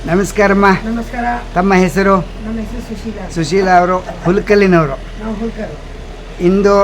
ನಮಸ್ಕಾರಮ್ಮ. ನಮಸ್ಕಾರ. ತಮ್ಮ ಹೆಸರು? ನಮ್ಮ ಹೆಸರು ಸುಶೀಲಾ. ಸುಶೀಲಾ ಅವರು ಹುಲ್ಕಲ್ಲಿನವರು. ನಾವು ಹುಲ್ಕರು. ಇಂದು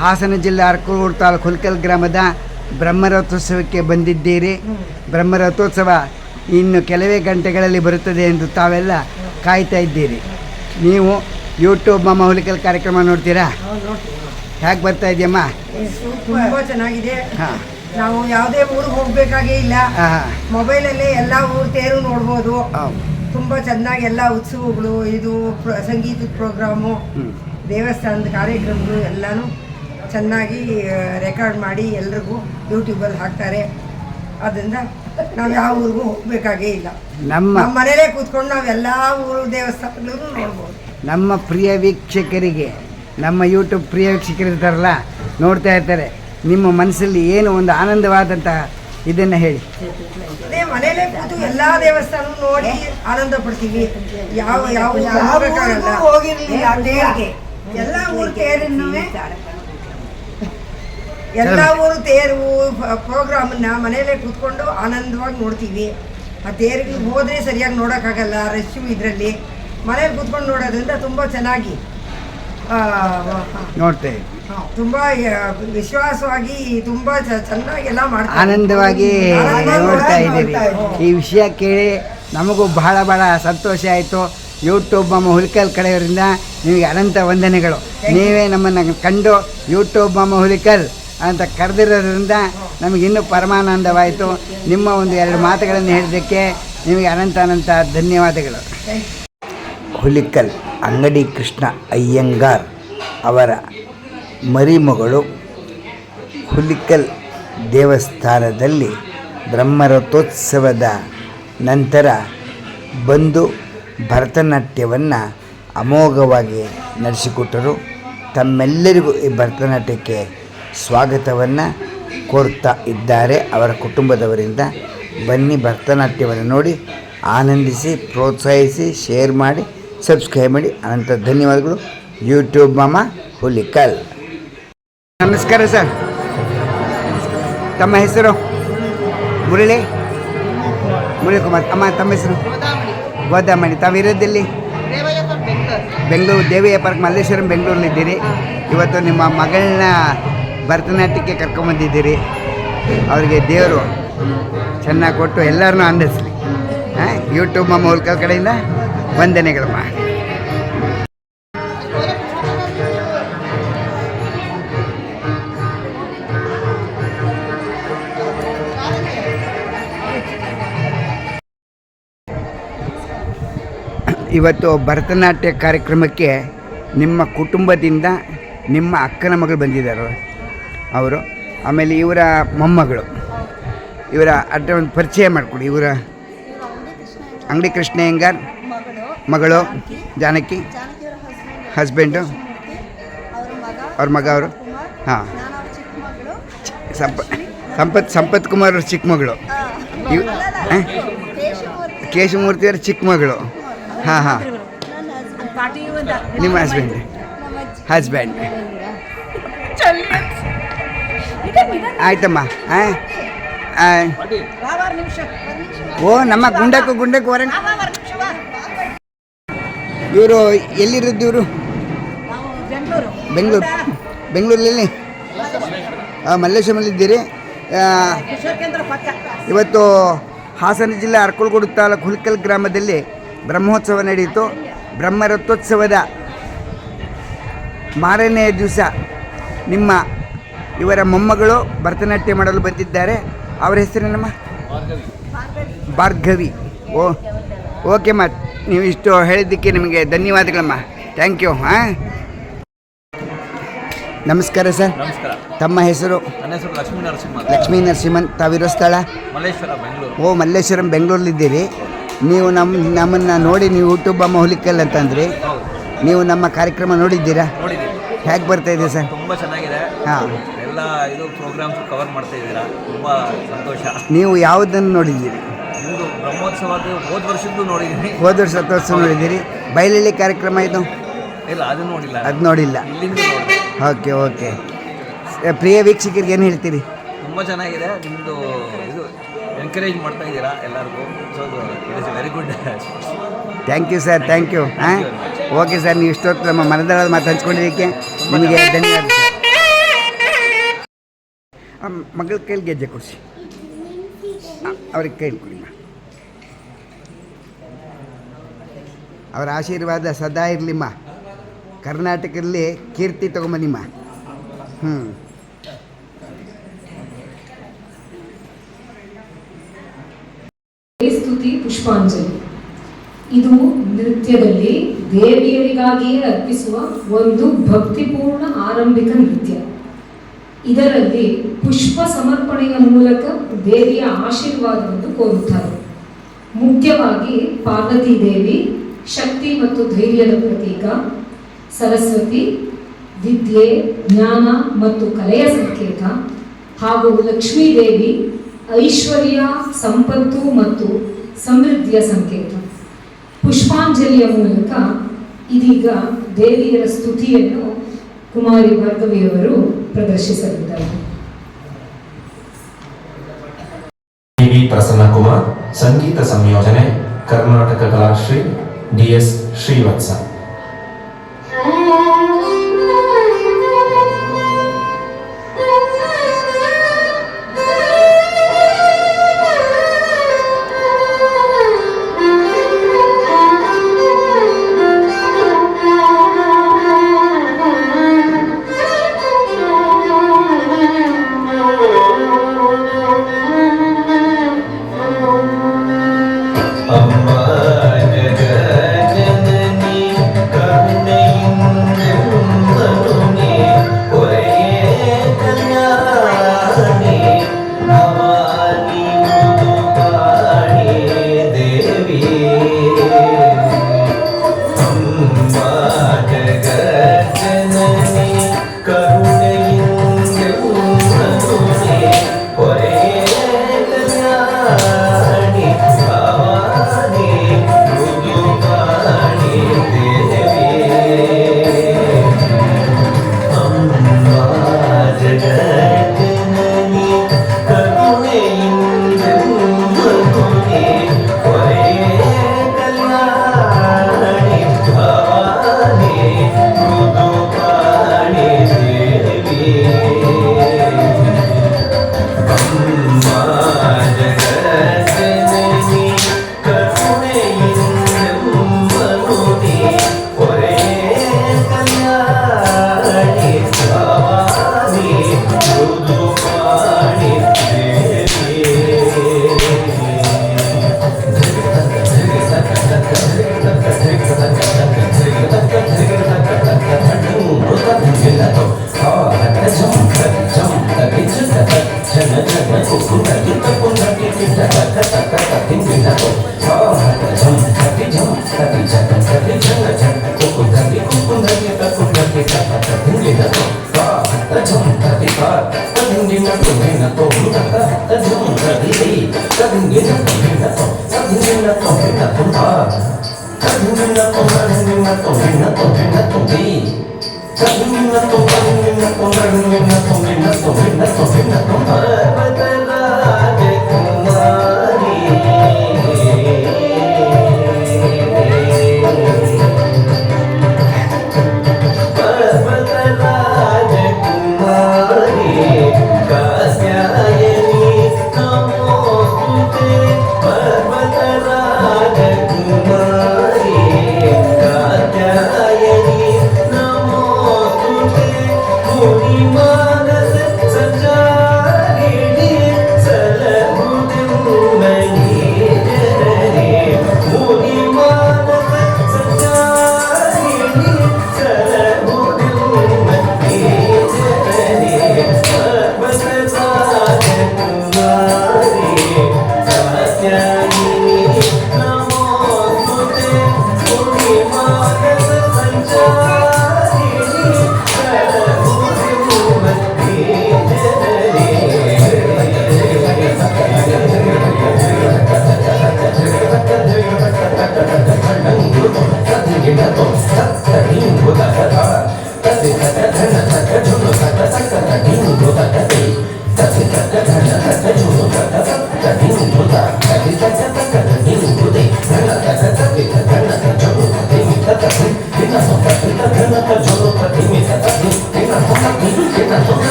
ಹಾಸನ ಜಿಲ್ಲೆ ಅರಕಲಗೂಡು ತಾಲೂಕು ಹುಲ್ಕಲ್ ಗ್ರಾಮದ ಬ್ರಹ್ಮರಥೋತ್ಸವಕ್ಕೆ ಬಂದಿದ್ದೀರಿ. ಬ್ರಹ್ಮರಥೋತ್ಸವ ಇನ್ನು ಕೆಲವೇ ಗಂಟೆಗಳಲ್ಲಿ ಬರುತ್ತದೆ ಎಂದು ತಾವೆಲ್ಲ ಕಾಯ್ತಾ ಇದ್ದೀರಿ. ನೀವು ಯೂಟ್ಯೂಬ್ ಮಮ್ಮ ಹುಲ್ಕಲ್ ಕಾರ್ಯಕ್ರಮ ನೋಡ್ತೀರಾ? ಹೇಗೆ ಬರ್ತಾ ಇದೆಯಮ್ಮ? ತುಂಬ ಚೆನ್ನಾಗಿದೆ. ಹಾಂ, ನಾವು ಯಾವುದೇ ಊರಿಗೆ ಹೋಗಬೇಕಾಗೇ ಇಲ್ಲ. ಮೊಬೈಲಲ್ಲೇ ಎಲ್ಲ ಊರು ತೇರು ನೋಡ್ಬೋದು. ತುಂಬ ಚೆನ್ನಾಗಿ ಎಲ್ಲ ಉತ್ಸವಗಳು, ಇದು ಸಂಗೀತದ ಪ್ರೋಗ್ರಾಮು, ದೇವಸ್ಥಾನದ ಕಾರ್ಯಕ್ರಮಗಳು ಎಲ್ಲನೂ ಚೆನ್ನಾಗಿ ರೆಕಾರ್ಡ್ ಮಾಡಿ ಎಲ್ರಿಗೂ ಯೂಟ್ಯೂಬಲ್ಲಿ ಹಾಕ್ತಾರೆ. ಅದರಿಂದ ನಾವು ಯಾವ ಊರಿಗೂ ಹೋಗಬೇಕಾಗೇ ಇಲ್ಲ. ನಮ್ಮ ಮನೇಲೇ ಕೂತ್ಕೊಂಡು ನಾವು ಎಲ್ಲ ಊರು ದೇವಸ್ಥಾನಗಳೂ ನೋಡ್ಬೋದು. ನಮ್ಮ ಪ್ರಿಯ ವೀಕ್ಷಕರಿಗೆ, ನಮ್ಮ ಯೂಟ್ಯೂಬ್ ಪ್ರಿಯ ವೀಕ್ಷಕರಿರ್ತಾರಲ್ಲ, ನೋಡ್ತಾ ಇರ್ತಾರೆ, ನಿಮ್ಮ ಮನಸ್ಸಲ್ಲಿ ಏನು ಒಂದು ಆನಂದವಾದಂತಹ ಇದನ್ನು ಹೇಳಿ. ಅದೇ ಮನೇಲೇ ಕೂತು ಎಲ್ಲ ದೇವಸ್ಥಾನ ನೋಡಿ ಆನಂದ ಪಡ್ತೀವಿ. ಯಾವ ಹೋಗಿರ್ಲಿಲ್ಲ ತೇರಿಗೆ, ಎಲ್ಲ ಊರು ತೇರನ್ನು, ಎಲ್ಲ ಊರು ತೇರು ಪ್ರೋಗ್ರಾಮನ್ನ ಮನೇಲೇ ಕೂತ್ಕೊಂಡು ಆನಂದವಾಗಿ ನೋಡ್ತೀವಿ. ಆ ತೇರಿಗೆ ಹೋದರೆ ಸರಿಯಾಗಿ ನೋಡೋಕ್ಕಾಗಲ್ಲ, ರಶ್ ಇದರಲ್ಲಿ. ಮನೇಲಿ ಕೂತ್ಕೊಂಡು ನೋಡೋದ್ರಿಂದ ತುಂಬ ಚೆನ್ನಾಗಿ ನೋಡ್ತೇವೆ. ತುಂಬ ವಿಶ್ವಾಸವಾಗಿ ತುಂಬ ಚೆನ್ನಾಗಿ ಎಲ್ಲ ಮಾಡ್ತಾರೆ, ಆನಂದವಾಗಿ ನೋಡ್ತಾ ಇದ್ದೀವಿ. ಈ ವಿಷಯ ಕೇಳಿ ನಮಗೂ ಬಹಳ ಬಹಳ ಸಂತೋಷ ಆಯಿತು. ಯೂಟ್ಯೂಬ್ ಮಮ್ಮ ಹುಲಿಕಲ್ ಕಡೆಯವರಿಂದ ನಿಮಗೆ ಅನಂತ ವಂದನೆಗಳು. ನೀವೇ ನಮ್ಮನ್ನು ಕಂಡು ಯೂಟ್ಯೂಬ್ ಮಮ್ಮ ಹುಲಿಕಲ್ ಅಂತ ಕರೆದಿರೋದ್ರಿಂದ ನಮಗಿನ್ನೂ ಪರಮಾನಂದವಾಯಿತು. ನಿಮ್ಮ ಒಂದು ಎರಡು ಮಾತುಗಳನ್ನು ಹೇಳಿದ್ದಕ್ಕೆ ನಿಮಗೆ ಅನಂತ ಧನ್ಯವಾದಗಳು. ಹುಲಿಕಲ್ ಅಂಗಡಿ ಕೃಷ್ಣ ಅಯ್ಯಂಗಾರ್ ಅವರ ಮರಿಮಗಳು ಹುಲಿಕಲ್ ದೇವಸ್ಥಾನದಲ್ಲಿ ಬ್ರಹ್ಮರಥೋತ್ಸವದ ನಂತರ ಬಂದು ಭರತನಾಟ್ಯವನ್ನು ಅಮೋಘವಾಗಿ ನಡೆಸಿಕೊಟ್ಟರು. ತಮ್ಮೆಲ್ಲರಿಗೂ ಈ ಭರತನಾಟ್ಯಕ್ಕೆ ಸ್ವಾಗತವನ್ನು ಕೋರ್ತಾ ಇದ್ದಾರೆ ಅವರ ಕುಟುಂಬದವರಿಂದ. ಬನ್ನಿ, ಭರತನಾಟ್ಯವನ್ನು ನೋಡಿ ಆನಂದಿಸಿ, ಪ್ರೋತ್ಸಾಹಿಸಿ, ಶೇರ್ ಮಾಡಿ, ಸಬ್ಸ್ಕ್ರೈಬ್ ಮಾಡಿ. ಅನಂತ ಧನ್ಯವಾದಗಳು. ಯೂಟ್ಯೂಬ್ ಮಮ್ಮ ಹುಲಿಕಲ್. ನಮಸ್ಕಾರ ಸರ್. ತಮ್ಮ ಹೆಸರು? ಮುರಳಿ ಕುಮಾರ್. ಅಮ್ಮ, ತಮ್ಮ ಹೆಸರು? ಗೋದಾಮಣಿ. ತಾವಿರೋದಲ್ಲಿ? ಬೆಂಗಳೂರು ದೇವಯ್ಯ ಪಾರ್ಕ್, ಮಲ್ಲೇಶ್ವರಂ, ಬೆಂಗಳೂರಲ್ಲಿದ್ದೀರಿ. ಇವತ್ತು ನಿಮ್ಮ ಮಗಳನ್ನ ಭರತನಾಟ್ಯಕ್ಕೆ ಕರ್ಕೊಂಬಂದಿದ್ದೀರಿ. ಅವರಿಗೆ ದೇವರು ಚೆನ್ನಾಗಿ ಕೊಟ್ಟು ಎಲ್ಲರನ್ನೂ ಆನಂದಿಸಲಿ. ಯೂಟ್ಯೂಬ್ ಮಮ್ಮ ಹುಲ್ಕಲ್ ಕಡೆಯಿಂದ ವಂದನೆಗಳಮ್ಮ. ಇವತ್ತು ಭರತನಾಟ್ಯ ಕಾರ್ಯಕ್ರಮಕ್ಕೆ ನಿಮ್ಮ ಕುಟುಂಬದಿಂದ ನಿಮ್ಮ ಅಕ್ಕನ ಮಗಳು ಬಂದಿದ್ದಾರೆ ಅವರು, ಆಮೇಲೆ ಇವರ ಮೊಮ್ಮಗಳು. ಇವರ ಅಡ್ಡ ಒಂದು ಪರಿಚಯ ಮಾಡಿಕೊಡಿ. ಇವರ ಅಂಗಡಿ ಕೃಷ್ಣ ಅಯ್ಯಂಗಾರ್ ಮಗಳು ಜಾನಕಿ, ಹಸ್ಬೆಂಡು, ಅವ್ರ ಮಗ ಅವರು. ಹಾಂ, ಸಂಪತ್ ಕುಮಾರ್ ಅವ್ರ ಚಿಕ್ಕ ಮಗಳು. ಕೇಶಮೂರ್ತಿಯವ್ರ ಚಿಕ್ಕ ಮಗಳು. ಹಾಂ ಹಾಂ, ನಿಮ್ಮ ಹಸ್ಬೆಂಡ್ ಆಯ್ತಮ್ಮ. ಓ, ನಮ್ಮ ಗುಂಡಕ್ಕೂ ಹೊರ. ಇವರು ಎಲ್ಲಿರೋದು? ಇವರು ಬೆಂಗಳೂರಲ್ಲಿ ಮಲ್ಲೇಶ್ವರಲ್ಲಿದ್ದೀರಿ. ಇವತ್ತು ಹಾಸನ ಜಿಲ್ಲೆ ಅರಕಲಗೂಡು ತಾಲೂಕು ಹುಲ್ಕಲ್ ಗ್ರಾಮದಲ್ಲಿ ಬ್ರಹ್ಮೋತ್ಸವ ನಡೆಯಿತು. ಬ್ರಹ್ಮರಥೋತ್ಸವದ ಮಾರನೆಯ ದಿವಸ ಇವರ ಮೊಮ್ಮಗಳು ಭರತನಾಟ್ಯ ಮಾಡಲು ಬಂದಿದ್ದಾರೆ. ಅವರ ಹೆಸರೇನಮ್ಮ? ಭಾರ್ಗವಿ. ಓಕೆಮ್ಮ, ನೀವು ಇಷ್ಟು ಹೇಳಿದ್ದಕ್ಕೆ ನಿಮಗೆ ಧನ್ಯವಾದಗಳಮ್ಮ. Thank you. ಹಾಂ, ನಮಸ್ಕಾರ ಸರ್. ನಮಸ್ಕಾರ. ತಮ್ಮ ಹೆಸರು? ನನ್ನ ಹೆಸರು ಲಕ್ಷ್ಮೀ ನರಸಿಂಹನ್. ತಾವಿರೋ ಸ್ಥಳ? ಮಲ್ಲೇಶ್ವರಂ, ಬೆಂಗಳೂರಲ್ಲಿದ್ದೀರಿ. ನೀವು ನಮ್ಮನ್ನು ನೋಡಿ, ನೀವು ಯೂಟ್ಯೂಬ್ ಮಮ್ಮ ಹುಲಿಕಲ್ ಅಂತಂದ್ರಿ. ನೀವು ನಮ್ಮ ಕಾರ್ಯಕ್ರಮ ನೋಡಿದ್ದೀರಾ? ಹೇಗೆ ಬರ್ತಾ ಇದೆ ಸರ್? ತುಂಬ ಚೆನ್ನಾಗಿದೆ. ಹಾಂ, ಎಲ್ಲ ಇದು ಪ್ರೋಗ್ರಾಮ್ಸ್ ಕವರ್ ಮಾಡ್ತಾ ಇದ್ದೀರಾ, ತುಂಬ ಸಂತೋಷ. ನೀವು ಯಾವುದನ್ನು ನೋಡಿದ್ದೀರಿ? ನಿಮ್ಮದು ಬ್ರಹ್ಮೋತ್ಸವಕ್ಕೆ ಹೋದ ವರ್ಷದ್ದು ನೋಡಿದ್ದೀನಿ. ಹೋದ ವರ್ಷ ರಥೋತ್ಸವ ನೋಡಿದ್ದೀರಿ. ಬಯಲಳ್ಳಿ ಕಾರ್ಯಕ್ರಮ ಇದು? ಇಲ್ಲ, ಅದು ನೋಡಿಲ್ಲ. ಅದು ನೋಡಿಲ್ಲ. ಇಲ್ಲಿಂದ ನೋಡಿದೆ. ಓಕೆ. ಪ್ರಿಯ ವೀಕ್ಷಕರಿಗೆ ಏನು ಹೇಳ್ತೀರಿ? ತುಂಬ ಚೆನ್ನಾಗಿದೆ. ನಿಮ್ಮದು ಇದು ಎಂಕರೇಜ್ ಮಾಡ್ತಾ ಇದ್ದೀರಾ ಎಲ್ಲರಿಗೂ. So it is very good. Thank you sir, thank you. ಹಾಂ, ಓಕೆ ಸರ್, ನೀವು ಇಷ್ಟೊತ್ತು ನಮ್ಮ ಮನದಾಳದ ಮಾತು ಹಂಚ್ಕೊಂಡಿದ್ದಕ್ಕೆ ನಿಮಗೆ ಧನ್ಯವಾದ ಸರ್. ಮಗಳ ಕೈಲಿ ಗೆಜ್ಜೆ ಕೊಡಿಸಿ, ಅವ್ರಿಗೆ ಕೈಲಿ ಕೊಡಿ. ಅವರ ಆಶೀರ್ವಾದ ಸದಾ ಇರಲಿಮ್ಮ. ಕರ್ನಾಟಕದಲ್ಲಿ ಕೀರ್ತಿ ತಗೊಂಬನ್ನಿಮ್ಮ. ಸ್ತುತಿ ಪುಷ್ಪಾಂಜಲಿ ಇದು ನೃತ್ಯದಲ್ಲಿ ದೇವಿಯರಿಗಾಗಿಯೇ ಅರ್ಪಿಸುವ ಒಂದು ಭಕ್ತಿಪೂರ್ಣ ಆರಂಭಿಕ ನೃತ್ಯ. ಇದರಲ್ಲಿ ಪುಷ್ಪ ಸಮರ್ಪಣೆಯ ಮೂಲಕ ದೇವಿಯ ಆಶೀರ್ವಾದವನ್ನು ಕೋರುತ್ತಾರೆ. ಮುಖ್ಯವಾಗಿ ಪಾರ್ವತಿ ದೇವಿ ಶಕ್ತಿ ಮತ್ತು ಧೈರ್ಯದ ಪ್ರತೀಕ, ಸರಸ್ವತಿ ವಿದ್ಯೆ, ಜ್ಞಾನ ಮತ್ತು ಕಲೆಯ ಸಂಕೇತ, ಹಾಗೂ ಲಕ್ಷ್ಮೀ ದೇವಿ ಐಶ್ವರ್ಯ, ಸಂಪತ್ತು ಮತ್ತು ಸಮೃದ್ಧಿಯ ಸಂಕೇತ. ಪುಷ್ಪಾಂಜಲಿಯ ಮೂಲಕ ಇದೀಗ ದೇವಿಯರ ಸ್ತುತಿಯನ್ನು ಕುಮಾರಿ ಭಾರ್ಗವಿಯವರು ಪ್ರದರ್ಶಿಸಲಿದ್ದಾರೆ. ವಿ ಪ್ರಸನ್ನ ಕುಮಾರ್, ಸಂಗೀತ ಸಂಯೋಜನೆ ಕರ್ನಾಟಕ ಕಲಾಶ್ರೀ DS ಶ್ರೀವತ್ಸ. मानस सजा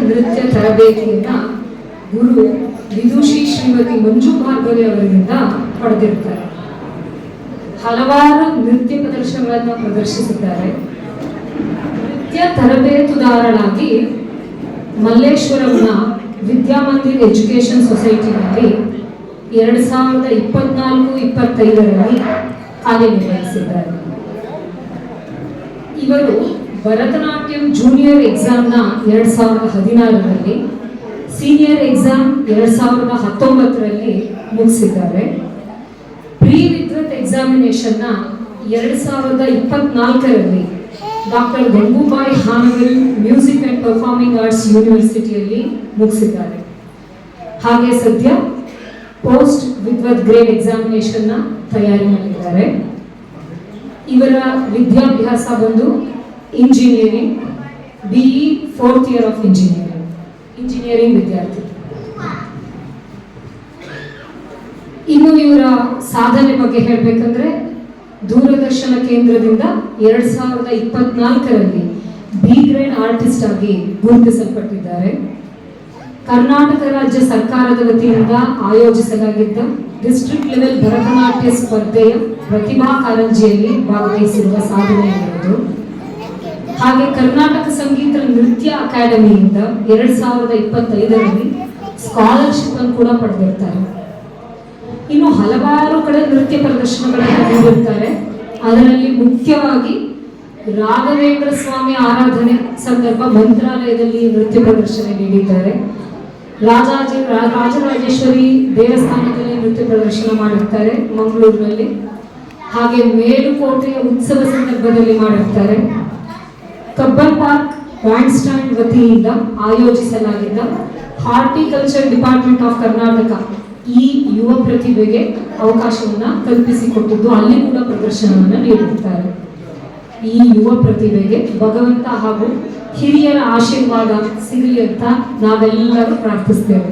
ನೃತ್ಯ ತರಬೇತಿಯನ್ನ ಗುರು ವಿದುಷಿ ಶ್ರೀಮತಿ ಮಂಜು ಭಾರ್ಗವಿ ಅವರಿಂದ ಪಡೆದಿರ್ತಾರೆ. ಹಲವಾರು ನೃತ್ಯ ಪ್ರದರ್ಶನಗಳನ್ನು ಪ್ರದರ್ಶಿಸಿದ್ದಾರೆ. ನೃತ್ಯ ತರಬೇತುದಾರರಾಗಿ ಮಲ್ಲೇಶ್ವರಂನ ವಿದ್ಯಾಮಂದಿರ್ ಎಜುಕೇಶನ್ ಸೊಸೈಟಿನಲ್ಲಿ 2024-25ರಲ್ಲಿ ಕಾರ್ಯನಿರ್ವಹಿಸಿದ್ದಾರೆ. ಇವರು ಭರತನಾಟ್ಯಂ ಜೂನಿಯರ್ ಎಕ್ಸಾಮ್ನ 2016ರಲ್ಲಿ, ಸೀನಿಯರ್ ಎಕ್ಸಾಮ್ 2019ರಲ್ಲಿ ಮುಗಿಸಿದ್ದಾರೆ. ಪ್ರೀ ವಿದ್ವತ್ ಎಕ್ಸಾಮಿನೇಷನ್ನ 2024ರಲ್ಲಿ doctor Gangubai Hangal music and performing arts ಯೂನಿವರ್ಸಿಟಿಯಲ್ಲಿ ಮುಗಿಸಿದ್ದಾರೆ. ಹಾಗೆ ಸದ್ಯ ಪೋಸ್ಟ್ ವಿದ್ವತ್ ಗ್ರೇಡ್ ಎಕ್ಸಾಮಿನೇಷನ್ನ ತಯಾರಿ ಮಾಡಿದ್ದಾರೆ. ಇವರ ವಿದ್ಯಾಭ್ಯಾಸ ಬಂದು engineering, BE 4th year of engineering ವಿದ್ಯಾರ್ಥಿ. ಇನ್ನು ಇವರ ಸಾಧನೆ ಬಗ್ಗೆ ಹೇಳಬೇಕಂದ್ರೆ ದೂರದರ್ಶನ ಕೇಂದ್ರದಿಂದ 2024ರಲ್ಲಿ B ಗ್ರೇಡ್ ಆರ್ಟಿಸ್ಟ್ ಆಗಿ ಗುರುತಿಸಲ್ಪಟ್ಟಿದ್ದಾರೆ. ಕರ್ನಾಟಕ ರಾಜ್ಯ ಸರ್ಕಾರದ ವತಿಯಿಂದ ಆಯೋಜಿಸಲಾಗಿದ್ದ ಡಿಸ್ಟ್ರಿಕ್ಟ್ ಲೆವೆಲ್ ಭರತನಾಟ್ಯ ಸ್ಪರ್ಧೆಯ ಪ್ರತಿಭಾ ಕಾರಂಜಿಯಲ್ಲಿ ಭಾಗವಹಿಸಿರುವ ಸಾಧನೆ ಇರುವುದು. ಹಾಗೆ ಕರ್ನಾಟಕ ಸಂಗೀತ ನೃತ್ಯ ಅಕಾಡೆಮಿಯಿಂದ 2025ರಲ್ಲಿ ಸ್ಕಾಲರ್ಶಿಪ್ ಅನ್ನು ಕೂಡ ಪಡೆದಿರ್ತಾರೆ. ಇನ್ನು ಹಲವಾರು ಕಡೆ ನೃತ್ಯ ಪ್ರದರ್ಶನಗಳನ್ನು ನೀಡಿರ್ತಾರೆ. ಅದರಲ್ಲಿ ಮುಖ್ಯವಾಗಿ ರಾಘವೇಂದ್ರ ಸ್ವಾಮಿ ಆರಾಧನೆ ಸಂದರ್ಭ ಮಂತ್ರಾಲಯದಲ್ಲಿ ನೃತ್ಯ ಪ್ರದರ್ಶನ ನೀಡಿದ್ದಾರೆ. ರಾಜರಾಜೇಶ್ವರಿ ದೇವಸ್ಥಾನದಲ್ಲಿ ನೃತ್ಯ ಪ್ರದರ್ಶನ ಮಾಡಿರ್ತಾರೆ ಮಂಗಳೂರಿನಲ್ಲಿ. ಹಾಗೆ ಮೇಲುಕೋಟೆಯ ಉತ್ಸವ ಸಂದರ್ಭದಲ್ಲಿ ಮಾಡಿರ್ತಾರೆ. ಕಬ್ಬನ್ ಪಾರ್ಕ್ ಬ್ಯಾಂಡ್ ಸ್ಟ್ಯಾಂಡ್ ವತಿಯಿಂದ ಆಯೋಜಿಸಲಾಗಿದ್ದ ಹಾರ್ಟಿಕಲ್ಚರ್ ಡಿಪಾರ್ಟ್ಮೆಂಟ್ ಆಫ್ ಕರ್ನಾಟಕ ಈ ಯುವ ಪ್ರತಿಭೆಗೆ ಅವಕಾಶವನ್ನ ಕಲ್ಪಿಸಿಕೊಟ್ಟಿದ್ದು, ಅಲ್ಲಿ ಕೂಡ ಪ್ರದರ್ಶನವನ್ನು ನೀಡಿರುತ್ತಾರೆ. ಈ ಯುವ ಪ್ರತಿಭೆಗೆ ಭಗವಂತ ಹಾಗೂ ಹಿರಿಯರ ಆಶೀರ್ವಾದ ಸಿಗಲಿ ಅಂತ ನಾವೆಲ್ಲರೂ ಪ್ರಾರ್ಥಿಸ್ತೇವೆ.